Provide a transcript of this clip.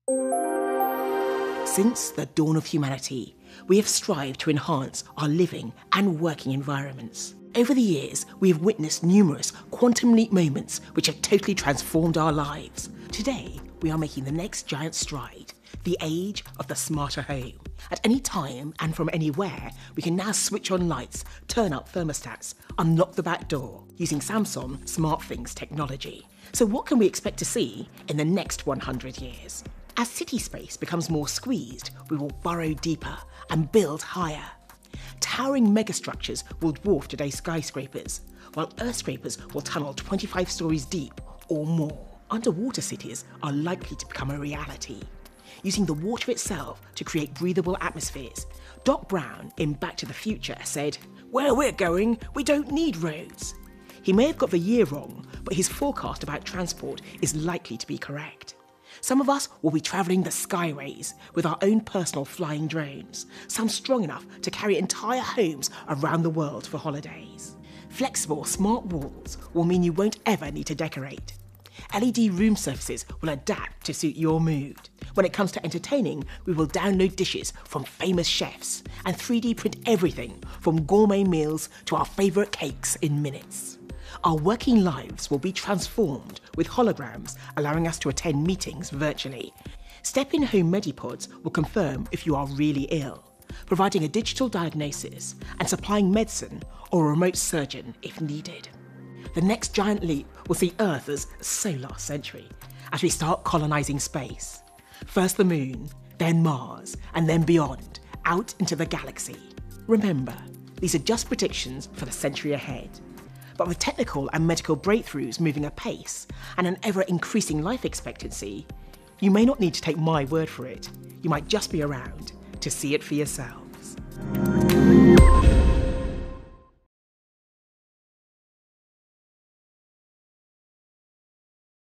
Since the dawn of humanity, we have strived to enhance our living and working environments. Over the years, we have witnessed numerous quantum leap moments which have totally transformed our lives. Today, we are making the next giant stride, the age of the smarter home. At any time and from anywhere, we can now switch on lights, turn up thermostats, unlock the back door using Samsung SmartThings technology. So what can we expect to see in the next 100 years? As city space becomes more squeezed, we will burrow deeper and build higher. Towering megastructures will dwarf today's skyscrapers, while earthscrapers will tunnel 25 stories deep or more. Underwater cities are likely to become a reality, using the water itself to create breathable atmospheres. Doc Brown in Back to the Future said, "Where we're going, we don't need roads." He may have got the year wrong, but his forecast about transport is likely to be correct. Some of us will be travelling the skyways with our own personal flying drones, some strong enough to carry entire homes around the world for holidays. Flexible smart walls will mean you won't ever need to decorate. LED room surfaces will adapt to suit your mood. When it comes to entertaining, we will download dishes from famous chefs and 3D print everything from gourmet meals to our favourite cakes in minutes. Our working lives will be transformed with holograms, allowing us to attend meetings virtually. Step-in home Medipods will confirm if you are really ill, providing a digital diagnosis and supplying medicine or a remote surgeon if needed. The next giant leap will see Earth as solar century as we start colonising space. First the moon, then Mars, and then beyond, out into the galaxy. Remember, these are just predictions for the century ahead. But with technical and medical breakthroughs moving apace and an ever-increasing life expectancy, you may not need to take my word for it. You might just be around to see it for yourselves.